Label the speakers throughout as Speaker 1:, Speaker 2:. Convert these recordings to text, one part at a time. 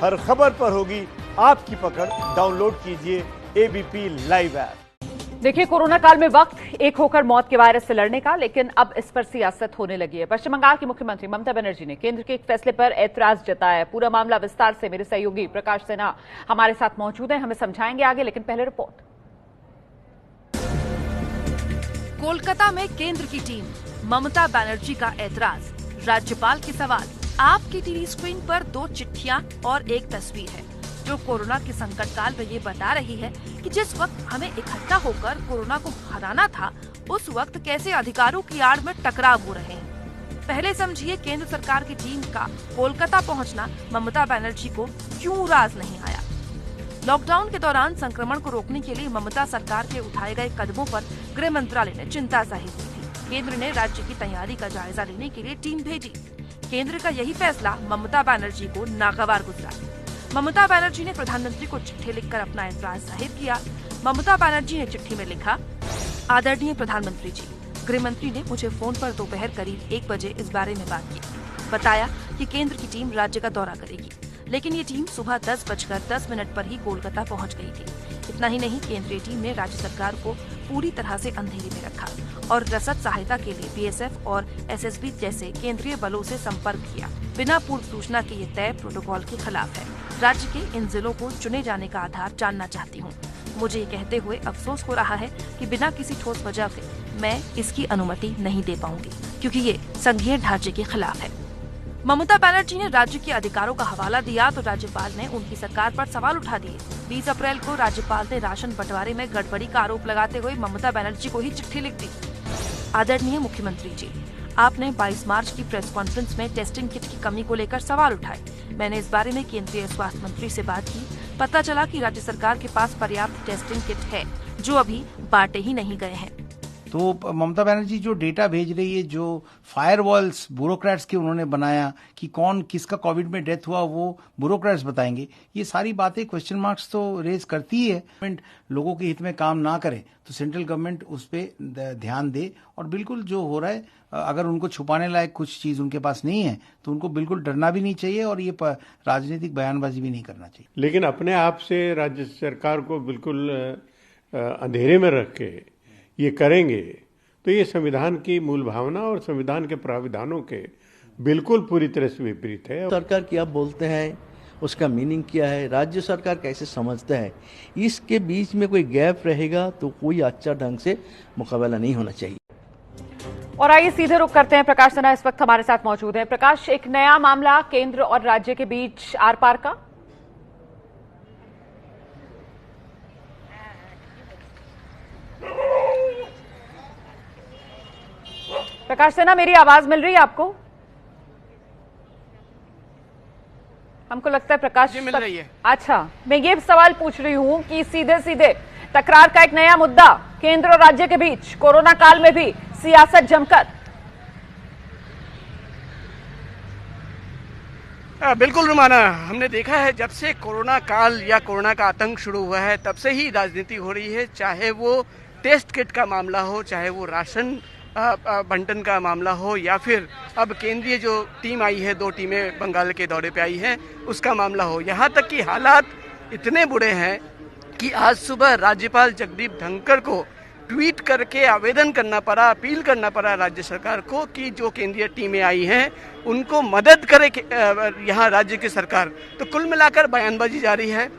Speaker 1: हर खबर पर होगी आपकी पकड़। डाउनलोड कीजिए एबीपी लाइव ऐप।
Speaker 2: देखिए, कोरोना काल में वक्त एक होकर मौत के वायरस से लड़ने का, लेकिन अब इस पर सियासत होने लगी है। पश्चिम बंगाल की मुख्यमंत्री ममता बनर्जी ने केंद्र के एक फैसले पर ऐतराज जताया है। पूरा मामला विस्तार से मेरे सहयोगी प्रकाश सिन्हा हमारे साथ मौजूद हैं, हमें समझाएंगे आगे, लेकिन पहले रिपोर्ट।
Speaker 3: कोलकाता में केंद्र की टीम, ममता बनर्जी का ऐतराज, राज्यपाल के सवाल। आपकी टीवी स्क्रीन पर 2 चिट्ठियां और एक तस्वीर है जो कोरोना के संकट काल में ये बता रही है कि जिस वक्त हमें इकट्ठा होकर कोरोना को हराना था, उस वक्त कैसे अधिकारों की आड़ में टकराव हो रहे हैं। पहले समझिए केंद्र सरकार की टीम का कोलकाता पहुंचना ममता बनर्जी को क्यों राज नहीं आया। लॉकडाउन के दौरान संक्रमण को रोकने के लिए ममता सरकार के उठाए गए कदमों पर गृह मंत्रालय ने चिंता जाहिर की थी। केंद्र ने राज्य की तैयारी का जायजा लेने के लिए टीम भेजी। केंद्र का यही फैसला ममता बनर्जी को नागवार गुजरा। ममता बनर्जी ने प्रधानमंत्री को चिट्ठी लिखकर अपना ऐतराज जाहिर किया। ममता बनर्जी ने चिट्ठी में लिखा, आदरणीय प्रधानमंत्री जी, गृह मंत्री ने मुझे फोन पर दोपहर करीब 1 बजे इस बारे में बात की। बताया कि केंद्र की टीम राज्य का दौरा करेगी, लेकिन ये टीम सुबह 10:10 पर ही कोलकाता पहुंच गई थी। इतना ही नहीं, केंद्रीय टीम ने राज्य सरकार को पूरी तरह से अंधेरे में रखा और रसद सहायता के लिए बीएसएफ और एसएसबी जैसे केंद्रीय बलों से संपर्क किया। बिना पूर्व सूचना के ये तय प्रोटोकॉल के खिलाफ है। राज्य के इन जिलों को चुने जाने का आधार जानना चाहती हूँ। मुझे ये कहते हुए अफसोस हो रहा है कि बिना किसी ठोस वजह से मैं इसकी अनुमति नहीं दे पाऊंगी, क्योंकि ये संघीय ढांचे के खिलाफ है। ममता बनर्जी ने राज्य के अधिकारों का हवाला दिया तो राज्यपाल ने उनकी सरकार पर सवाल उठा दिए। 20 अप्रैल को राज्यपाल ने राशन बंटवारे में गड़बड़ी का आरोप लगाते हुए ममता बनर्जी को ही चिट्ठी लिख दी। आदरणीय मुख्यमंत्री जी, आपने 22 मार्च की प्रेस कॉन्फ्रेंस में टेस्टिंग किट की कमी को लेकर सवाल उठाए। मैंने इस बारे में केंद्रीय स्वास्थ्य मंत्री से बात की। पता चला कि राज्य सरकार के पास पर्याप्त टेस्टिंग किट है, जो अभी बांटे ही नहीं गए हैं।
Speaker 4: तो ममता बनर्जी जो डेटा भेज रही है, जो फायरवॉल्स ब्यूरोक्रेट्स के उन्होंने बनाया कि कौन किसका कोविड में डेथ हुआ वो ब्यूरोक्रेट्स बताएंगे, ये सारी बातें क्वेश्चन मार्क्स तो रेज करती है। गवर्नमेंट लोगों के हित में काम ना करे तो सेंट्रल गवर्नमेंट उस पर ध्यान दे, और बिल्कुल जो हो रहा है, अगर उनको छुपाने लायक कुछ चीज उनके पास नहीं है तो उनको बिल्कुल डरना भी नहीं चाहिए और ये राजनीतिक बयानबाजी भी नहीं करना चाहिए।
Speaker 5: लेकिन अपने आप से राज्य सरकार को बिल्कुल अंधेरे में रख के ये करेंगे तो ये संविधान की मूल भावना और संविधान के प्राविधानों के बिल्कुल पूरी तरह से विपरीत है।
Speaker 6: सरकार क्या बोलते हैं, उसका मीनिंग क्या है, राज्य सरकार कैसे समझते हैं, इसके बीच में कोई गैप रहेगा तो कोई अच्छा ढंग से मुकाबला नहीं होना चाहिए।
Speaker 2: और आइए सीधे रुख करते हैं, प्रकाश सिन्हा इस वक्त हमारे साथ मौजूद हैं। प्रकाश, एक नया मामला केंद्र और राज्य के बीच आर पार का। प्रकाश सिन्हा, मेरी आवाज मिल रही है आपको? हमको लगता है प्रकाश
Speaker 7: जी मिल रही है।
Speaker 2: अच्छा, मैं ये सवाल पूछ रही हूं कि सीधे सीधे तकरार का एक नया मुद्दा केंद्र और राज्य के बीच, कोरोना काल में भी सियासत जमकर।
Speaker 7: बिल्कुल रुमाना, हमने देखा है जब से कोरोना काल या कोरोना का आतंक शुरू हुआ है तब से ही राजनीति हो रही है, चाहे वो टेस्ट किट का मामला हो, चाहे वो राशन बंटन का मामला हो, या फिर अब केंद्रीय जो टीम आई है, 2 टीमें बंगाल के दौरे पे आई हैं, उसका मामला हो। यहाँ तक कि हालात इतने बुरे हैं कि आज सुबह राज्यपाल जगदीप धनखड़ को ट्वीट करके आवेदन करना पड़ा, अपील करना पड़ा राज्य सरकार को कि जो केंद्रीय टीमें आई हैं उनको मदद करे यहाँ राज्य की सरकार। तो कुल मिलाकर बयानबाजी जारी है।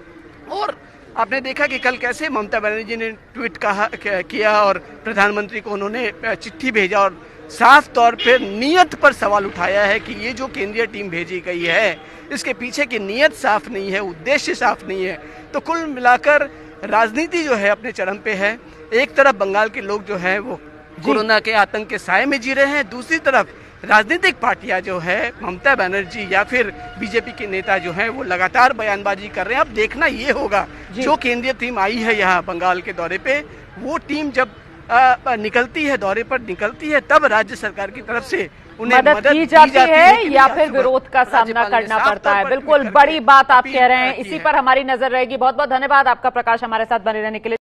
Speaker 7: और आपने देखा कि कल कैसे ममता बनर्जी ने ट्वीट किया और प्रधानमंत्री को उन्होंने चिट्ठी भेजा और साफ तौर पे नियत पर सवाल उठाया है कि ये जो केंद्रीय टीम भेजी गई है इसके पीछे की नियत साफ नहीं है, उद्देश्य साफ नहीं है। तो कुल मिलाकर राजनीति जो है अपने चरम पे है। एक तरफ बंगाल के लोग जो है वो कोरोना के आतंक के साए में जी रहे हैं, दूसरी तरफ राजनीतिक पार्टियां जो है, ममता बनर्जी या फिर बीजेपी के नेता जो हैं वो लगातार बयानबाजी कर रहे हैं। अब देखना ये होगा जो केंद्रीय टीम आई है यहाँ बंगाल के दौरे पे, वो टीम जब निकलती है, दौरे पर निकलती है, तब राज्य सरकार की तरफ से उन्हें मदद की जाती है
Speaker 2: या फिर विरोध का सामना करना पड़ता है। बिल्कुल बड़ी बात आप कह रहे हैं, इसी पर हमारी नजर रहेगी। बहुत बहुत धन्यवाद आपका प्रकाश, हमारे साथ बने रहने के लिए।